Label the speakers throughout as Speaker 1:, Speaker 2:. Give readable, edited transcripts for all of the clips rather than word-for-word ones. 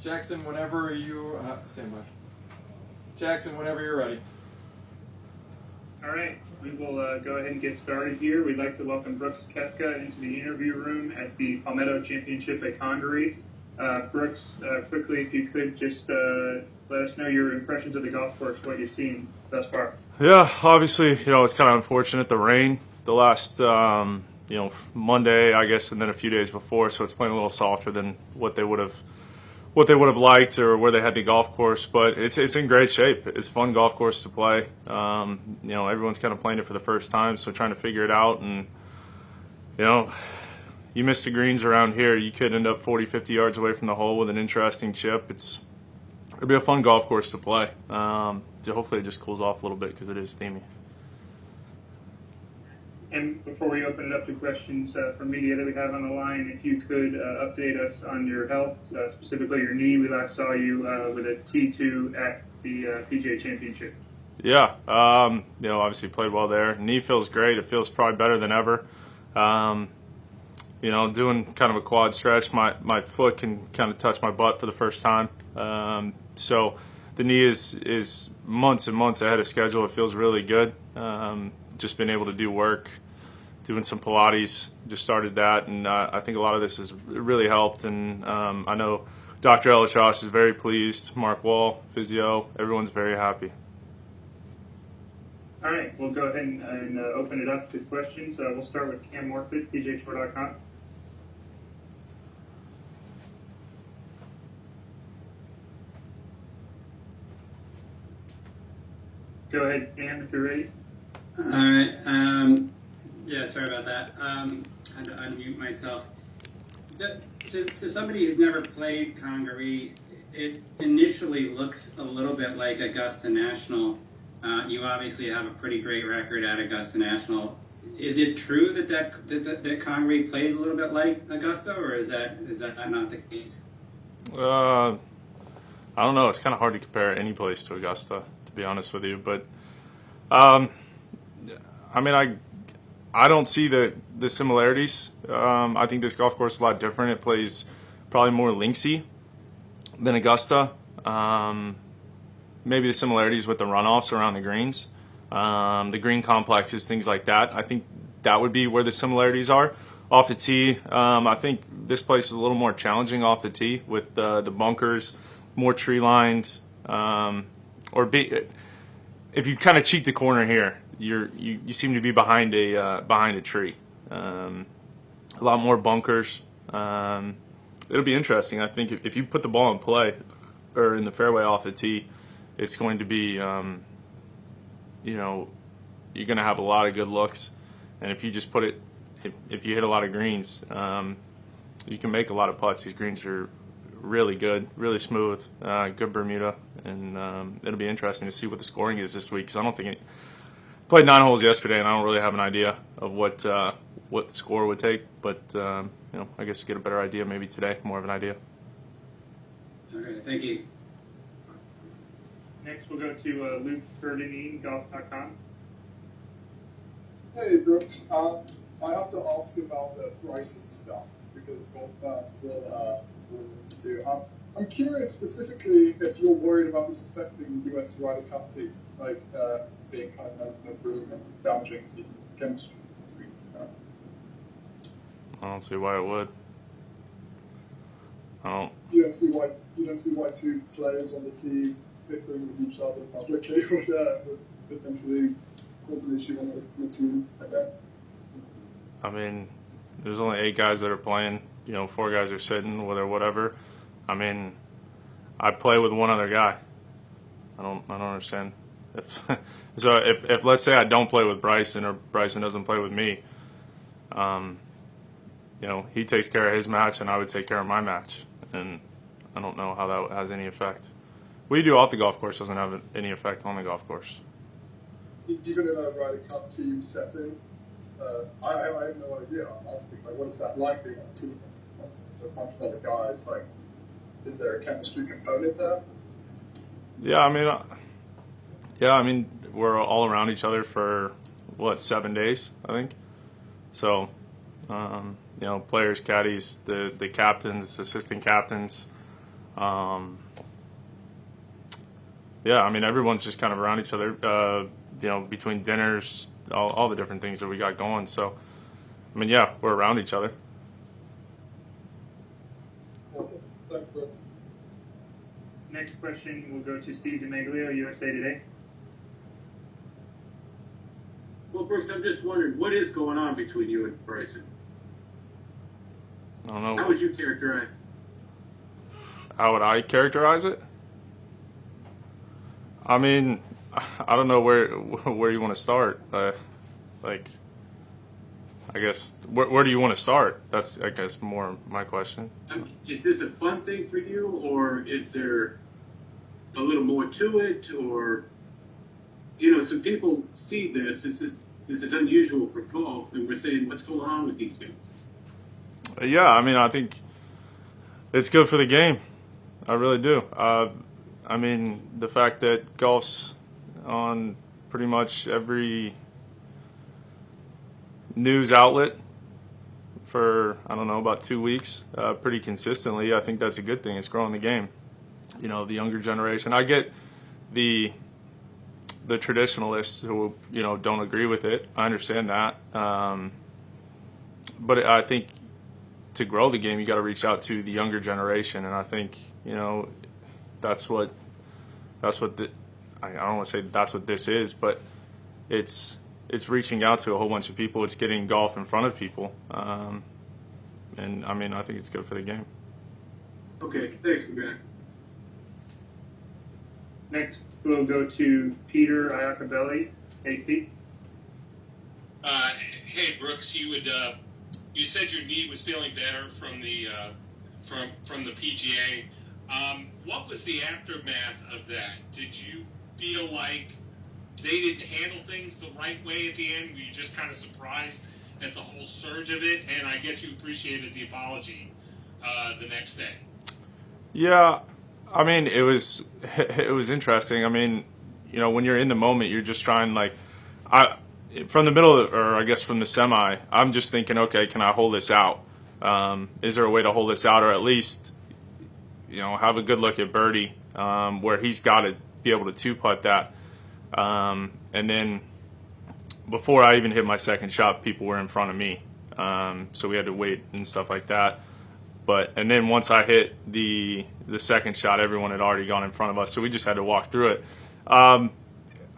Speaker 1: Jackson, whenever you stand by. Jackson, whenever you're ready.
Speaker 2: All right, we will go ahead and get started here. We'd like to welcome Brooks Koepka into the interview room at the Palmetto Championship at Congaree. Brooks, quickly, if you could just let us know your impressions of the golf course, what you've seen thus far.
Speaker 3: Yeah, obviously, it's kind of unfortunate, the rain the last, Monday, I guess, and then a few days before, so it's playing a little softer than what they would have liked or where they had the golf course, but it's in great shape. It's a fun golf course to play. Everyone's kind of playing it for the first time, so trying to figure it out. And you miss the greens around here, you could end up 40, 50 yards away from the hole with an interesting chip. It'll be a fun golf course to play. Hopefully it just cools off a little bit because it is steamy.
Speaker 2: And before we open it up to questions from media that we have on the line, if you could update us on your health, specifically your knee. We last saw you with a T2 at the PGA Championship.
Speaker 3: Yeah, obviously played well there. Knee feels great. It feels probably better than ever. Doing kind of a quad stretch, my foot can kind of touch my butt for the first time. So the knee is months and months ahead of schedule. It feels really good. Just been able to do work, doing some Pilates, just started that, and I think a lot of this has really helped, and I know Dr. Elichosh is very pleased, Mark Wall, physio, everyone's very happy.
Speaker 2: All right, we'll go ahead and open it up to questions. We'll start with Cam Morford, PGAtour.com. Go ahead, Cam, if you're ready.
Speaker 4: All right. Sorry about that. I had to unmute myself. So somebody who's never played Congaree, it initially looks a little bit like Augusta National. You obviously have a pretty great record at Augusta National. Is it true that Congaree plays a little bit like Augusta, or is that not the case?
Speaker 3: I don't know. It's kind of hard to compare any place to Augusta, to be honest with you. But I don't see the similarities. I think this golf course is a lot different. It plays probably more linksy than Augusta. Maybe the similarities with the runoffs around the greens, the green complexes, things like that. I think that would be where the similarities are. Off the tee, I think this place is a little more challenging off the tee with the bunkers, more tree lines, if you kind of cheat the corner here, you seem to be behind a tree. A lot more bunkers. It'll be interesting. I think if you put the ball in play or in the fairway off the tee, it's going to be, you're going to have a lot of good looks. And if you just put it, if you hit a lot of greens, you can make a lot of putts. These greens are really good, really smooth, good Bermuda, and it'll be interesting to see what the scoring is this week, because I don't think played 9 holes yesterday, and I don't really have an idea of what the score would take, but I guess you get a better idea maybe today, more of an idea.
Speaker 4: Okay, thank you.
Speaker 2: Next, we'll go to Luke Ferdinand, golf.com.
Speaker 5: Hey, Brooks. I have to ask about the Bryson stuff, because golf fans will too. I'm curious specifically if you're worried about this affecting the US Ryder Cup team, like being kind of an improvement and damaging team chemistry between guys.
Speaker 3: I don't see why it would.
Speaker 5: You don't see why two players on the team bickering with each other publicly would potentially cause an issue on the team again.
Speaker 3: I mean, there's only 8 guys that are playing. 4 guys are sitting, whatever. I mean, I play with one other guy. I don't understand. If let's say I don't play with Bryson, or Bryson doesn't play with me, he takes care of his match and I would take care of my match, and I don't know how that has any effect. What you do off the golf course doesn't have any effect on the golf course.
Speaker 5: Even in a Ryder Cup team setting, I have no idea. I'm asking, what is that like being on a team with a bunch of other guys? Is there a chemistry component there?
Speaker 3: Yeah, I mean, we're all around each other for 7 days, I think. So, players, caddies, the captains, assistant captains, Yeah, I mean, everyone's just kind of around each other, between dinners, all the different things that we got going. So, I mean, yeah, we're around each other.
Speaker 5: Awesome. Thanks, Brooks.
Speaker 2: Next question will go to Steve DeMaglio, USA Today.
Speaker 6: Well, Brooks, I'm just wondering, what is going on between you and Bryson?
Speaker 3: I don't know.
Speaker 6: How would you characterize it?
Speaker 3: How would I characterize it? I mean, I don't know where you want to start. I guess where do you want to start? That's, I guess, more my question.
Speaker 6: Is this a fun thing for you, or is there a little more to it? Or, some people see this. This is unusual for golf, and we're saying, what's going on with these things?
Speaker 3: Yeah, I mean, I think it's good for the game. I really do. I mean, the fact that golf's on pretty much every news outlet for, I don't know, about 2 weeks, pretty consistently, I think that's a good thing. It's growing the game. The younger generation. I get the traditionalists who, don't agree with it. I understand that. But I think to grow the game, you got to reach out to the younger generation. And I think, that's what I don't want to say that's what this is, but it's reaching out to a whole bunch of people. It's getting golf in front of people. And I mean, I think it's good for the game.
Speaker 6: Okay, thanks, Greg.
Speaker 2: Next, we'll go to Peter Iacobelli, AP.
Speaker 7: Hey, Brooks, you said your knee was feeling better from the PGA. What was the aftermath of that? Did you feel like they didn't handle things the right way at the end? Were you just kind of surprised at the whole surge of it? And I guess you appreciated the apology the next day.
Speaker 3: Yeah, I mean, it was interesting. I mean, when you're in the moment, you're just trying, from the middle, or I guess from the semi, I'm just thinking, okay, can I hold this out? Is there a way to hold this out, or at least, have a good look at birdie, where he's got to be able to two-putt that. And then before I even hit my second shot, people were in front of me. So we had to wait and stuff like that. And then once I hit the second shot, everyone had already gone in front of us. So we just had to walk through it. I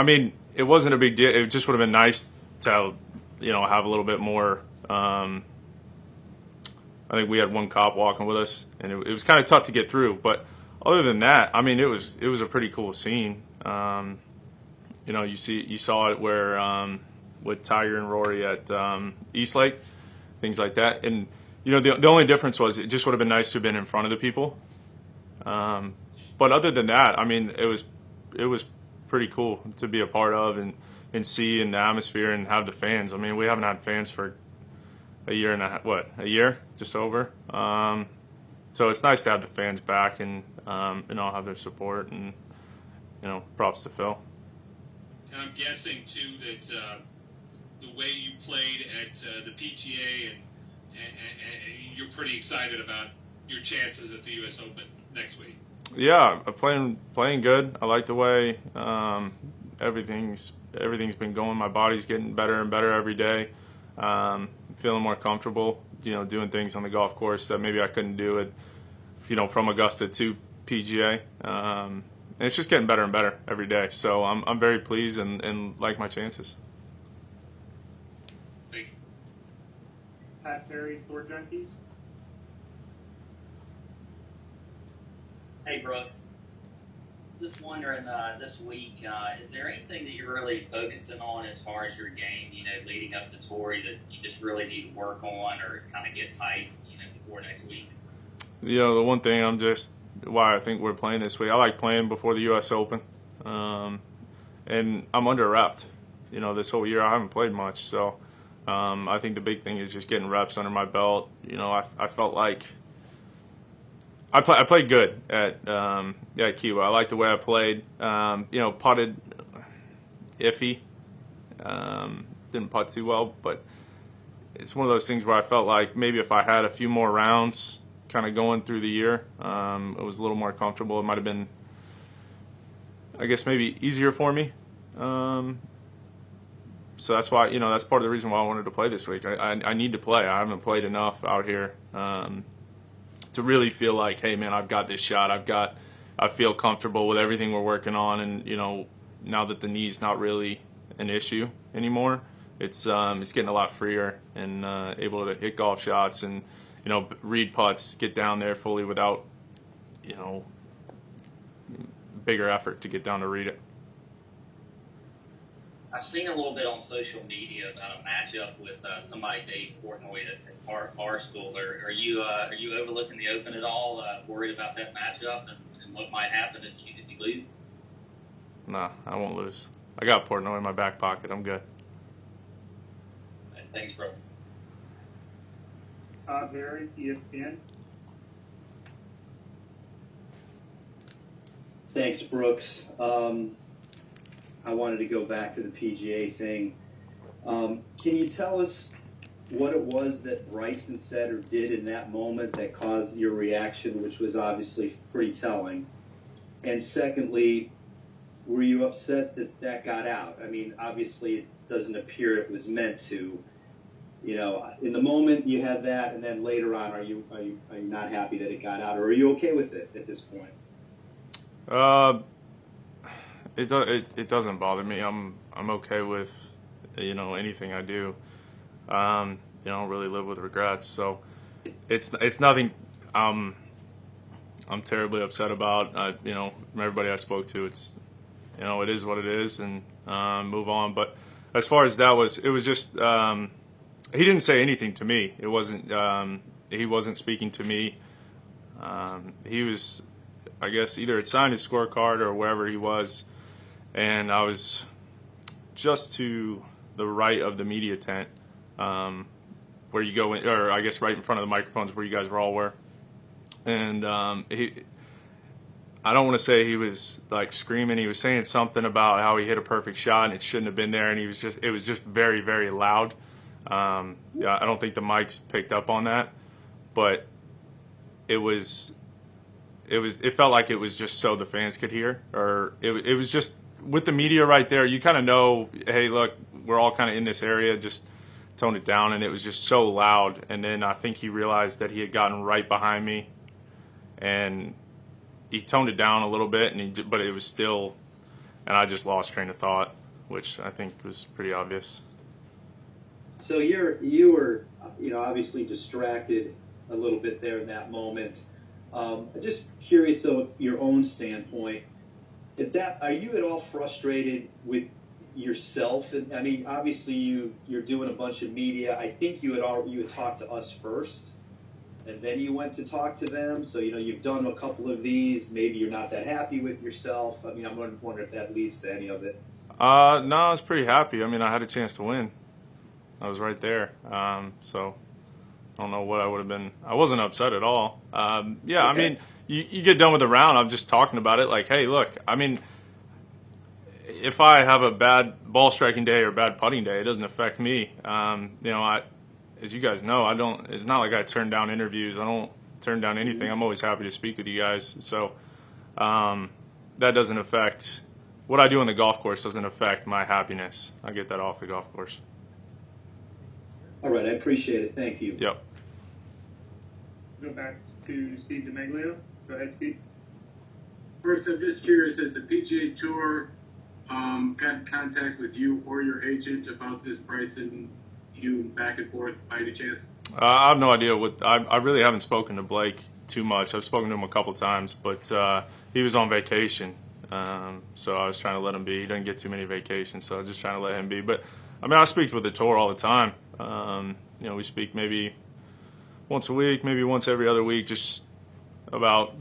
Speaker 3: mean, it wasn't a big deal. It just would have been nice to, have a little bit more. I think we had one cop walking with us, and it was kind of tough to get through. But other than that, I mean, it was a pretty cool scene. You saw it where with Tiger and Rory at Eastlake, things like that. And the only difference was it just would have been nice to have been in front of the people. But other than that, I mean, it was pretty cool to be a part of and see in the atmosphere and have the fans. I mean, we haven't had fans for a year and a year, just over. So it's nice to have the fans back and have their support, and props to Phil.
Speaker 7: And I'm guessing too that the way you played at the PGA and you're pretty excited about your chances at the U.S. Open next week.
Speaker 3: Yeah, I'm playing good. I like the way everything's been going. My body's getting better and better every day. Feeling more comfortable, doing things on the golf course that maybe I couldn't do it, from Augusta to PGA. And it's just getting better and better every day. So I'm very pleased and like my chances.
Speaker 7: Thank you.
Speaker 2: Pat Perry, Sport Junkies.
Speaker 8: Hey, Brooks. Just wondering this week, is there anything that you're really focusing on as far as your game, leading up to Torrey that you just really need to work on or kind of get tight, before next week?
Speaker 3: The one thing why I think we're playing this week, I like playing before the U.S. Open. And I'm under-repped. This whole year I haven't played much. So I think the big thing is just getting reps under my belt. I felt like I played good at Kiwa. I like the way I played. Putted iffy. Didn't putt too well, but it's one of those things where I felt like maybe if I had a few more rounds, kind of going through the year. It was a little more comfortable. It might have been, I guess, maybe easier for me. So that's why, that's part of the reason why I wanted to play this week. I need to play. I haven't played enough out here to really feel like, hey, man, I've got this shot. I feel comfortable with everything we're working on, and now that the knee's not really an issue anymore, it's getting a lot freer and able to hit golf shots and read putts, get down there fully without bigger effort to get down to read it.
Speaker 8: I've seen a little bit on social media about a matchup with somebody Dave Portnoy at Barstool. Are you overlooking the Open at all? Worried about that matchup and what might happen if you lose?
Speaker 3: Nah, I won't lose. I got Portnoy in my back pocket. I'm good.
Speaker 8: Thanks, Brooks.
Speaker 2: Todd Berry, ESPN.
Speaker 9: Thanks, Brooks. I wanted to go back to the PGA thing. Can you tell us what it was that Bryson said or did in that moment that caused your reaction, which was obviously pretty telling? And secondly, were you upset that that got out? I mean, obviously it doesn't appear it was meant to. In the moment you had that, and then later on, are you not happy that it got out, or are you okay with it at this point?
Speaker 3: It doesn't bother me. I'm okay with anything I do. I don't really live with regrets, so it's nothing I'm terribly upset about. From everybody I spoke to, it's it is what it is, and move on. But as far as that was, it was just he didn't say anything to me. It wasn't he wasn't speaking to me. He was, I guess, either had signed his scorecard or wherever he was. And I was just to the right of the media tent, where you go in, or I guess right in front of the microphones where you guys all were. And I don't want to say he was like screaming. He was saying something about how he hit a perfect shot and it shouldn't have been there. And it was just very, very loud. I don't think the mics picked up on that, but it felt like it was just so the fans could hear, or it was just. With the media right there, you kind of know, hey, look, we're all kind of in this area, just tone it down. And it was just so loud. And then I think he realized that he had gotten right behind me, and he toned it down a little bit, but it was still, and I just lost train of thought, which I think was pretty obvious.
Speaker 9: So you were obviously distracted a little bit there in that moment. I'm just curious, though, your own standpoint. Are you at all frustrated with yourself? And I mean, obviously you're doing a bunch of media. I think you had talked to us first, and then you went to talk to them. So you've done a couple of these. Maybe you're not that happy with yourself. I mean, I'm wondering if that leads to any of it.
Speaker 3: No, I was pretty happy. I mean, I had a chance to win. I was right there. So I don't know what I would have been. I wasn't upset at all. Yeah, okay. I mean. You get done with the round, I'm just talking about it like, hey, look, I mean, if I have a bad ball striking day or bad putting day, it doesn't affect me. As you guys know, it's not like I turn down interviews. I don't turn down anything. I'm always happy to speak with you guys. So that doesn't affect, what I do on the golf course doesn't affect my happiness. I get that off the golf course.
Speaker 9: All right, I appreciate it. Thank you.
Speaker 3: Yep.
Speaker 2: Go back to Steve DeMaglio. Go ahead, Steve.
Speaker 6: First, I'm just curious, has the PGA Tour got in contact with you or your agent about this Bryson, you back and forth by any chance?
Speaker 3: I have no idea I really haven't spoken to Blake too much. I've spoken to him a couple times, but he was on vacation. So I was trying to let him be. He doesn't get too many vacations, so I was just trying to let him be. But, I mean, I speak with the tour all the time. We speak maybe once a week, maybe once every other week, just about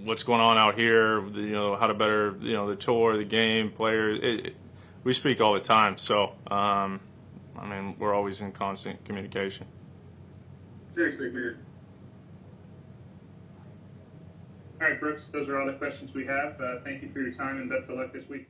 Speaker 3: what's going on out here, how to better, the tour, the game, players. We speak all the time. So, I mean, we're always in constant communication.
Speaker 6: Thanks, big man.
Speaker 2: All right, Brooks, those are all the questions we have. Thank you for your time, and best of luck this week.